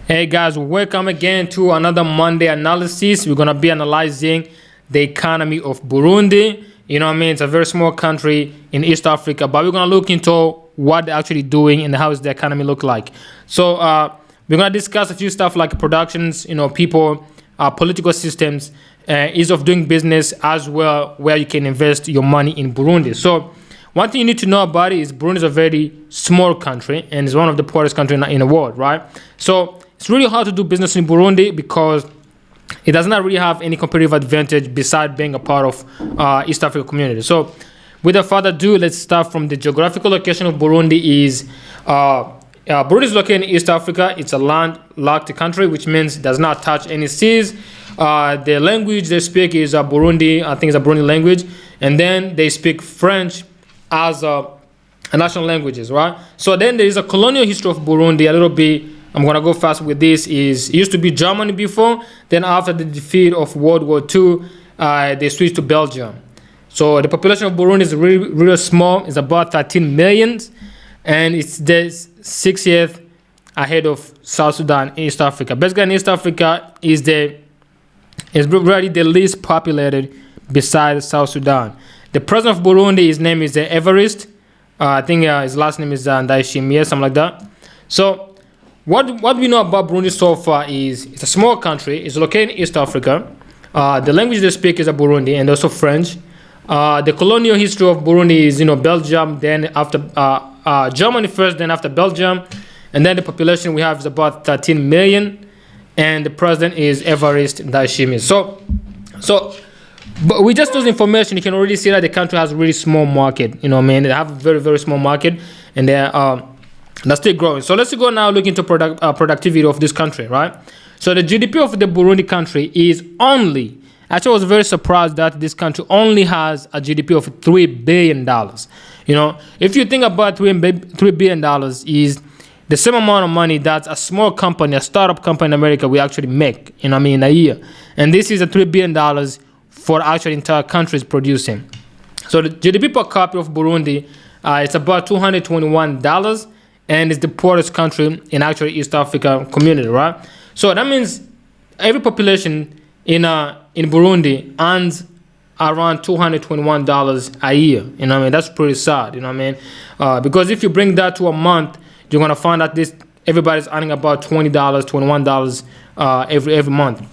Hey guys, welcome again to another Monday analysis. We're gonna be analyzing the economy of Burundi. You know what I mean? It's a very small country in East Africa, but we're gonna look into what they're actually doing and how does the economy look like. So we're gonna discuss a few stuff like productions, people, political systems, ease of doing business, as well where you can invest your money in Burundi. So one thing you need to know about it is Burundi is a very small country and it's one of the poorest countries in the world, right? So it's really hard to do business in Burundi because it does not really have any competitive advantage besides being a part of East Africa community. So without further ado, let's start from the geographical location of Burundi. Burundi is located in East Africa. It's a landlocked country, which means it does not touch any seas. The language they speak is Burundi, I think it's a Burundi language. And then they speak French as national languages, right? So then there is a colonial history of Burundi, a little bit. I'm going to go fast with this. It used to be Germany before. Then after the defeat of World War II, they switched to Belgium. So the population of Burundi is really, really small. It's about 13 million. And it's the 60th ahead of South Sudan in East Africa. Basically, in East Africa is really the least populated besides South Sudan. The president of Burundi, his name is Evariste. I think his last name is Ndayishimiye, something like that. So what we know about Burundi so far is it's a small country. It's located in East Africa. The language they speak is Burundi and also French. The colonial history of Burundi is Belgium, then after Germany first, then after Belgium, and then the population we have is about 13 million, and the president is Evariste Ndayishimiye. So but with just those information, you can already see that the country has a really small market. They have a very, very small market, and they're still growing. So let's go now look into productivity of this country, right? So the GDP of the Burundi country is only, actually I was very surprised that this country only has a GDP of $3 billion. If you think about $3 billion is the same amount of money that a small company, a startup company in America will actually make, in a year. And this is a $3 billion for actually entire countries producing. So the GDP per capita of Burundi, it's about $221, and it's the poorest country in actually East Africa community, right? So that means every population in Burundi earns around $221 a year. That's pretty sad. Because if you bring that to a month, you're gonna find that everybody's earning about $20, $21 every month.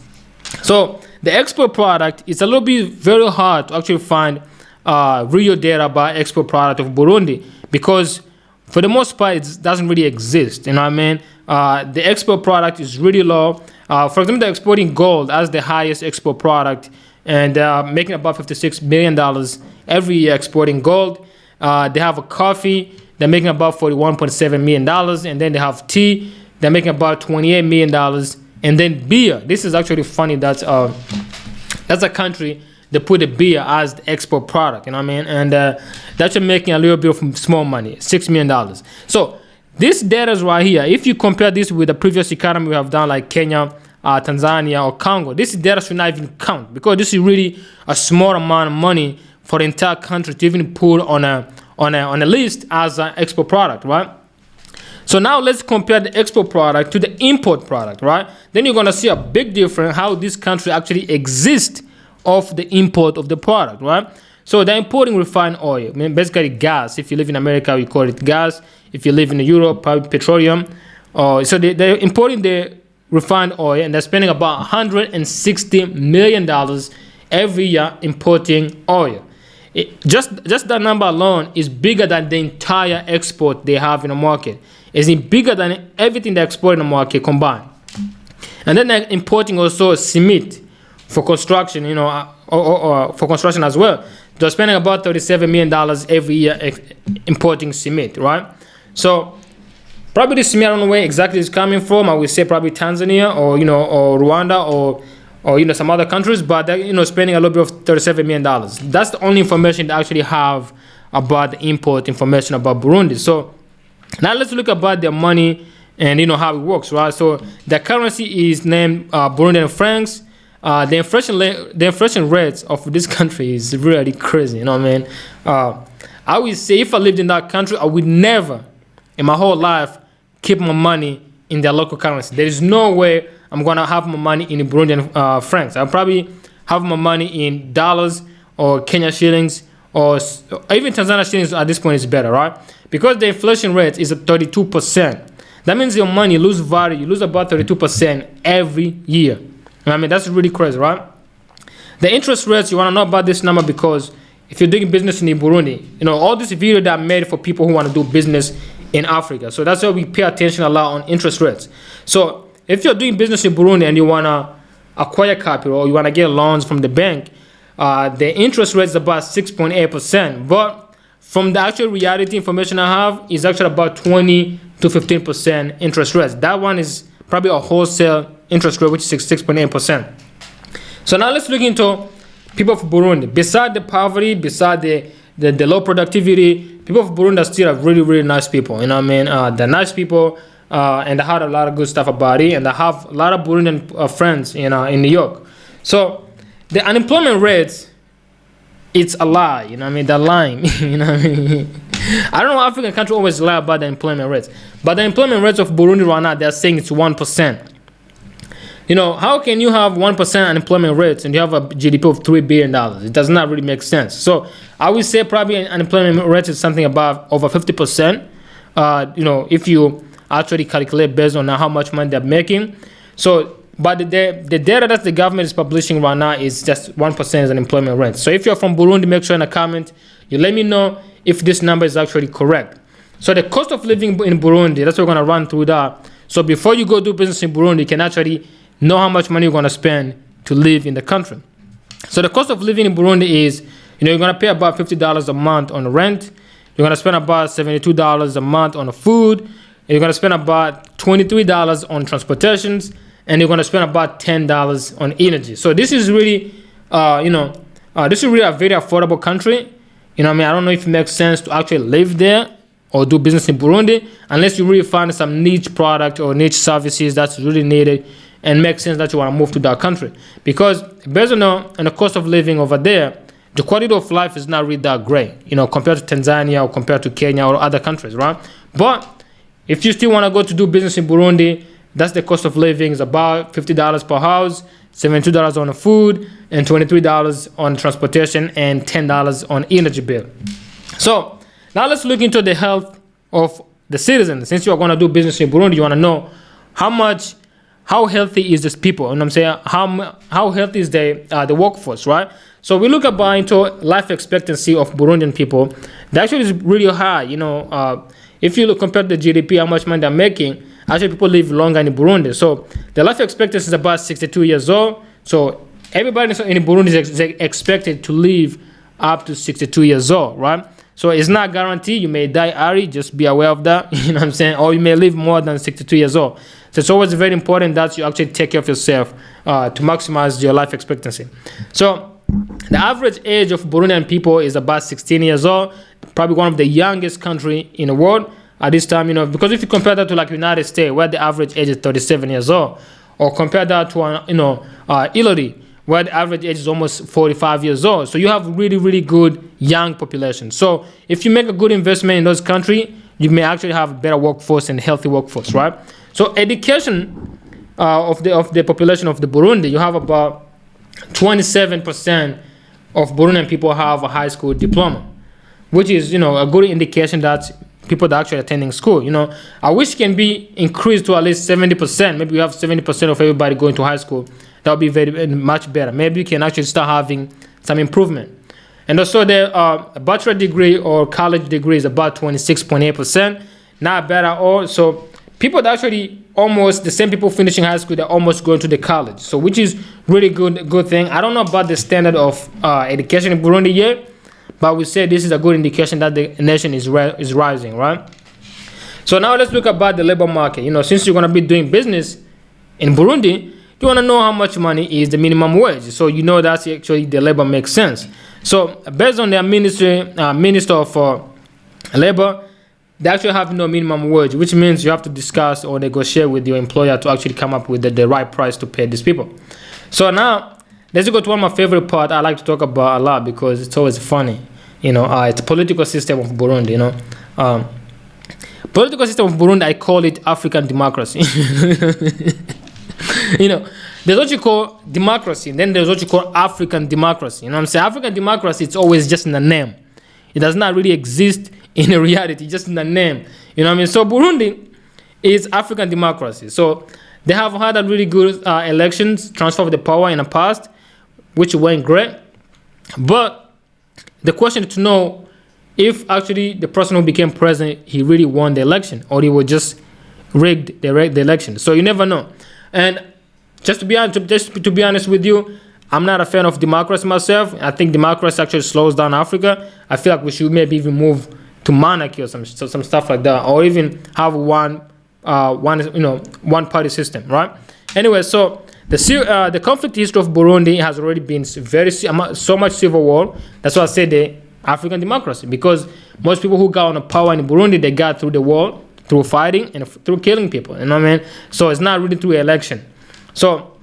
So the export product, it's a little bit very hard to actually find real data about export product of Burundi because for the most part, it doesn't really exist. The export product is really low. For example, they're exporting gold as the highest export product, and they're making about $56 million every year exporting gold. They have a coffee, they're making about $41.7 million, and then they have tea, they're making about $28 million, and then beer. This is actually funny that's a country they put the beer as the export product, and that's making a little bit of small money, $6 million. So this data is right here. If you compare this with the previous economy we have done, like Kenya, Tanzania, or Congo, this data should not even count because this is really a small amount of money for the entire country to even put on a list as an export product, right? So now let's compare the export product to the import product, right? Then you're gonna see a big difference how this country actually exists of the import of the product, right? So they're importing refined oil, basically gas. If you live in America, we call it gas. If you live in Europe, probably petroleum. So they're importing the refined oil, and they're spending about $160 million every year importing oil. Just that number alone is bigger than the entire export they have in the market. It's bigger than everything they export in the market combined. And then they're importing also cement for construction, or for construction as well. They're spending about $37 million every year importing cement, right? So probably this cement, I don't know where exactly it's coming from. I would say probably Tanzania or Rwanda or some other countries, but they're spending a little bit of $37 million. That's the only information they actually have about the import information about Burundi. So now let's look about their money and how it works, right? So the currency is named Burundian francs. The inflation rates of this country is really crazy. I would say if I lived in that country, I would never in my whole life keep my money in their local currency. There is no way I'm gonna have my money in Burundian francs. I'll probably have my money in dollars or Kenya shillings or even Tanzania shillings. At this point is better, right? Because the inflation rate is at 32%. That means your money lose value. You lose about 32% every year. I mean, that's really crazy, right? The interest rates, you want to know about this number because if you're doing business in Burundi, all this video that I made for people who want to do business in Africa. So that's why we pay attention a lot on interest rates. So if you're doing business in Burundi and you want to acquire capital or you want to get loans from the bank, the interest rate is about 6.8%. But from the actual reality information I have, is actually about 20 to 15% interest rates. That one is probably a wholesale interest rate, which is 6.8%. So now let's look into people of Burundi. Beside the poverty, beside the low productivity, people of Burundi are still really, really nice people. You know what I mean? They're nice people, and I heard a lot of good stuff about it. And I have a lot of Burundian friends, in New York. So the unemployment rates, it's a lie. You know what I mean? They're lying. You know what I mean? I don't know. African countries always lie about the employment rates, but the employment rates of Burundi right now, they're saying it's 1%. How can you have 1% unemployment rates and you have a GDP of $3 billion? It does not really make sense. So I would say probably an unemployment rate is something about over 50%. If you actually calculate based on how much money they're making. So, but the data that the government is publishing right now is just 1% as an employment rate. So if you're from Burundi, make sure in a comment, you let me know if this number is actually correct. So the cost of living in Burundi, that's what we're going to run through that. So before you go do business in Burundi, you can actually know how much money you're going to spend to live in the country. So the cost of living in Burundi is, you're going to pay about $50 a month on rent. You're going to spend about $72 a month on food. You're going to spend about $23 on transportations. And you're going to spend about $10 on energy. So this is really, this is really a very affordable country. I don't know if it makes sense to actually live there or do business in Burundi unless you really find some niche product or niche services that's really needed and makes sense that you want to move to that country. Because based on the cost of living over there, the quality of life is not really that great, compared to Tanzania or compared to Kenya or other countries, right? But if you still want to go to do business in Burundi, that's the cost of living is about $50 per house, $72 on the food, and $23 on transportation, and $10 on energy bill. So now let's look into the health of the citizens. Since you are going to do business in Burundi, you want to know how healthy is this people? And I'm saying how healthy is the workforce, right? So we look about into life expectancy of Burundian people. That actually is really high. If you look compared to the GDP, how much money they're making, actually people live longer in Burundi. So the life expectancy is about 62 years old. So everybody in Burundi is expected to live up to 62 years old, right? So it's not guaranteed. You may die early. Just be aware of that. You know what I'm saying? Or you may live more than 62 years old. So it's always very important that you actually take care of yourself to maximize your life expectancy. So the average age of Burundian people is about 16 years old. Probably one of the youngest country in the world at this time, because if you compare that to like United States, where the average age is 37 years old, or compare that to, Italy, where the average age is almost 45 years old. So you have really, really good young population. So if you make a good investment in those countries, you may actually have a better workforce and healthy workforce, right? So education of the population of the Burundi, you have about 27% of Burundian people have a high school diploma, which is, a good indication that people that are actually attending school. I wish it can be increased to at least 70%. Maybe we have 70% of everybody going to high school. That would be very much better. Maybe you can actually start having some improvement. And also the bachelor degree or college degree is about 26.8%. Not bad at all. So people that actually almost the same people finishing high school, they're almost going to the college. So which is really good thing. I don't know about the standard of education in Burundi yet, but we say this is a good indication that the nation is rising, right? So now let's look about the labor market. Since you're going to be doing business in Burundi, you want to know how much money is the minimum wage. So that's actually the labor makes sense. So based on their Minister of Labor, they actually have no minimum wage, which means you have to discuss or negotiate with your employer to actually come up with the right price to pay these people. So now let's go to one of my favorite part I like to talk about a lot because it's always funny. It's the political system of Burundi. Political system of Burundi, I call it African democracy. You know, there's what you call democracy, and then there's what you call African democracy. You know what I'm saying? African democracy, it's always just in the name. It does not really exist in reality, just in the name. You know what I mean? So Burundi is African democracy. So they have had a really good elections, transfer of the power in the past, which went great. But the question is to know if actually the person who became president, he really won the election, or he was just rigged the election. So you never know. And just to be honest with you, I'm not a fan of democracy myself. I think democracy actually slows down Africa. I feel like we should maybe even move to monarchy or some stuff like that, or even have one party system, right? Anyway, so the conflict history of Burundi has already been so much civil war. That's why I say the African democracy, because most people who got on the power in Burundi, they got through the war, through fighting and through killing people. You know what I mean? So it's not really through election. So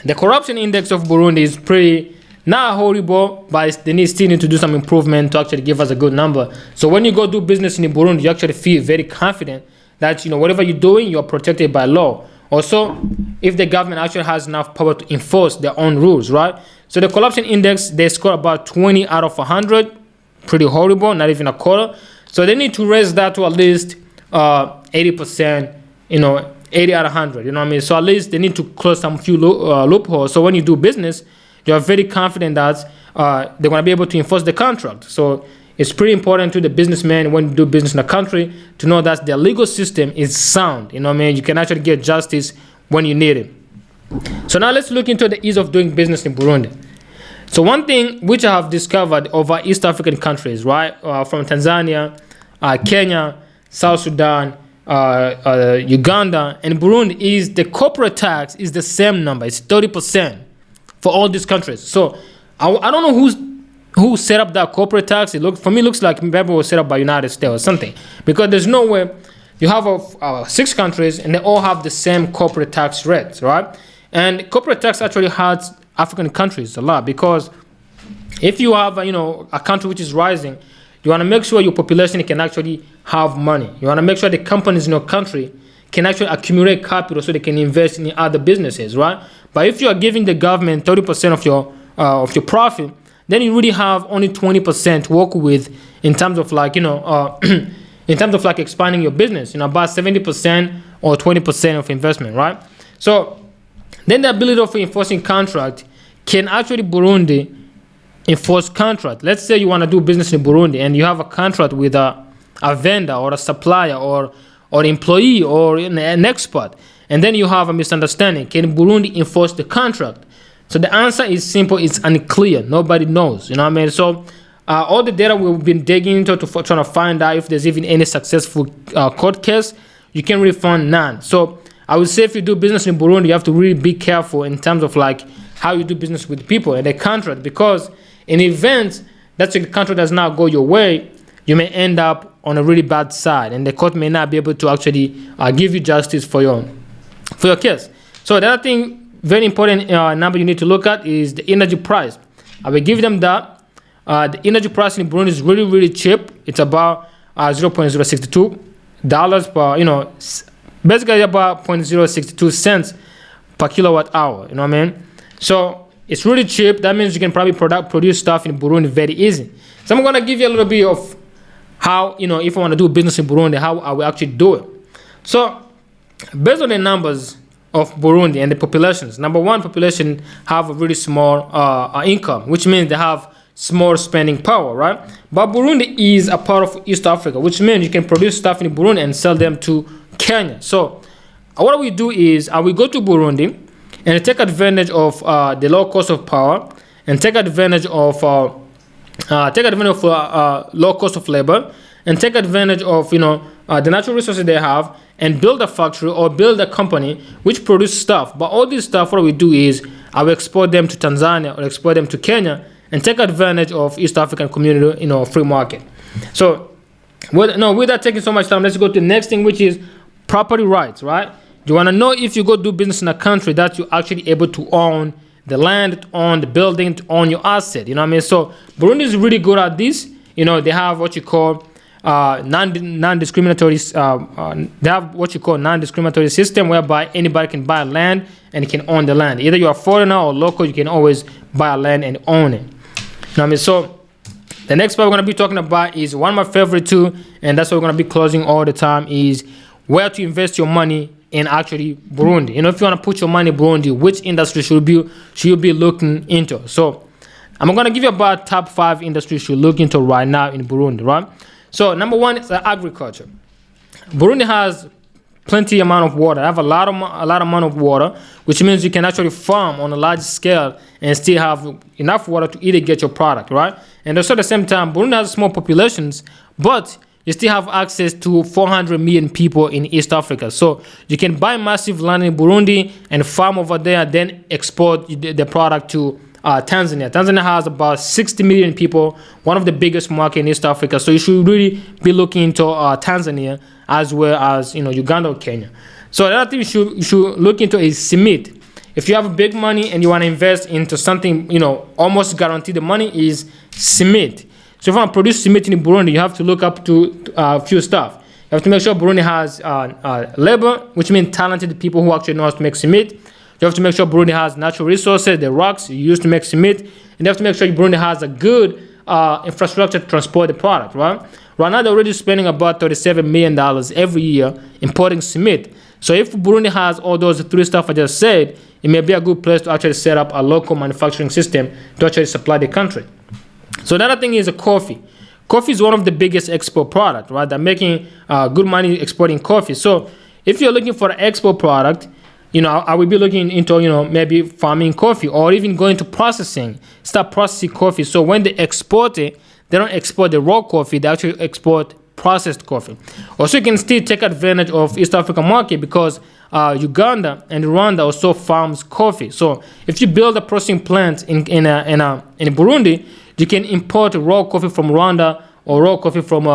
the corruption index of Burundi is pretty not horrible, but they still need to do some improvement to actually give us a good number. So when you go do business in Burundi, you actually feel very confident that whatever you're doing, you're protected by law. Also, if the government actually has enough power to enforce their own rules, right? So the corruption index, they score about 20 out of 100, pretty horrible, not even a quarter. So they need to raise that to at least 80%, 80 out of 100, you know what I mean? So at least they need to close some few loopholes. So when you do business, you are very confident that they're going to be able to enforce the contract. So it's pretty important to the businessman when you do business in a country to know that the legal system is sound. You know what I mean? You can actually get justice when you need it. So now let's look into the ease of doing business in Burundi. So one thing which I have discovered over East African countries, right, from Tanzania, Kenya, South Sudan, Uganda, and Burundi, is the corporate tax is the same number. It's 30% for all these countries. So I don't know who set up that corporate tax. It looks like maybe it was set up by United States or something, because there's no way you have 6 countries and they all have the same corporate tax rates, right? And corporate tax actually hurts African countries a lot, because if you have a country which is rising, you want to make sure your population can actually have money. You want to make sure the companies in your country can actually accumulate capital so they can invest in other businesses, right? But if you are giving the government 30% of your profit, then you really have only 20% to work with in terms of in terms of expanding your business. About 70% or 20% of investment, right? So then the ability of enforcing contract, can actually Burundi enforce contract? Let's say you want to do business in Burundi and you have a contract with a vendor or a supplier or employee or an expert, and then you have a misunderstanding. Can Burundi enforce the contract? So the answer is simple. It's unclear. Nobody knows. You know what I mean? So all the data we've been digging into trying to find out if there's even any successful court case, you can really find none. So I would say if you do business in Burundi, you have to really be careful in terms of how you do business with people and the contract, because in events that the contract does not go your way, you may end up on a really bad side, and the court may not be able to actually give you justice for your case. So the other thing, very important number you need to look at is the energy price. I will give them that. The energy price in Burundi is really, really cheap. It's about $0.062 per, basically about 0.062 cents per kilowatt hour. You know what I mean? So it's really cheap. That means you can probably produce stuff in Burundi very easy. So I'm going to give you a little bit of how, if I want to do business in Burundi, how I will actually do it. So based on the numbers of Burundi and the populations, number one, population have a really small income, which means they have small spending power, right? But Burundi is a part of East Africa, which means you can produce stuff in Burundi and sell them to Kenya. So what we do is we go to Burundi and take advantage of the low cost of power, and take advantage of low cost of labor, and take advantage of the natural resources they have, and build a factory or build a company which produce stuff. But all this stuff, what we do is I will export them to Tanzania or export them to Kenya and take advantage of East African community, free market. So without taking so much time, let's go to the next thing, which is property rights, right? You want to know if you go do business in a country that you're actually able to own the land, to own the building, to own your asset. You know what I mean? So Burundi is really good at this. They have what you call non-discriminatory. They have what you call non-discriminatory system, whereby anybody can buy land and can own the land. Either you're a foreigner or local, you can always buy a land and own it. You know what I mean? So the next part we're going to be talking about is one of my favorite too, and that's what we're going to be closing all the time, is where to invest your money in actually Burundi. You know, if you want to put your money in Burundi, which industry should you be looking into? So I'm going to give you about top 5 industries you should look into right now in Burundi, right? So number 1 is agriculture. Burundi has plenty amount of water. They have a lot amount of water, which means you can actually farm on a large scale and still have enough water to irrigate your product, right? And also at the same time, Burundi has small populations, but you still have access to 400 million people in East Africa. So you can buy massive land in Burundi and farm over there, then export the product to Tanzania. Tanzania has about 60 million people, one of the biggest market in East Africa. So you should really be looking into Tanzania as well as, you know, Uganda or Kenya. So another thing you should look into is cement. If you have big money and you want to invest into something, you know, almost guaranteed the money is cement. So if you want to produce cement in Burundi, you have to look up to a few stuff. You have to make sure Burundi has labor, which means talented people who actually know how to make cement. You have to make sure Burundi has natural resources, the rocks you use to make cement. And you have to make sure Burundi has a good infrastructure to transport the product, right? Right now, they're already spending about $37 million every year importing cement. So if Burundi has all those 3 stuff I just said, it may be a good place to actually set up a local manufacturing system to actually supply the country. So another thing is coffee. Coffee is one of the biggest export product, right? They're making good money exporting coffee. So if you're looking for an export product, you know, I would be looking into, you know, maybe farming coffee or even going to processing, start processing coffee. So when they export it, they don't export the raw coffee, they actually export processed coffee. Also, you can still take advantage of East African market because Uganda and Rwanda also farms coffee. So if you build a processing plant in Burundi, you can import raw coffee from Rwanda or raw coffee from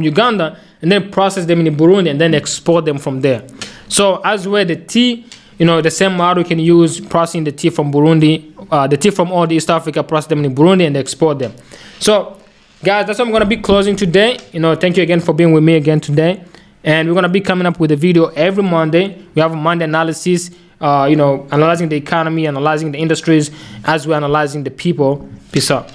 Uganda and then process them in Burundi and then export them from there. So as well, the tea, you know, the same model you can use processing the tea from Burundi, the tea from all the East Africa, process them in Burundi and export them. So guys, that's what I'm going to be closing today. You know, thank you again for being with me again today. And we're going to be coming up with a video every Monday. We have a Monday analysis, you know, analyzing the economy, analyzing the industries, as we're analyzing the people. Peace out.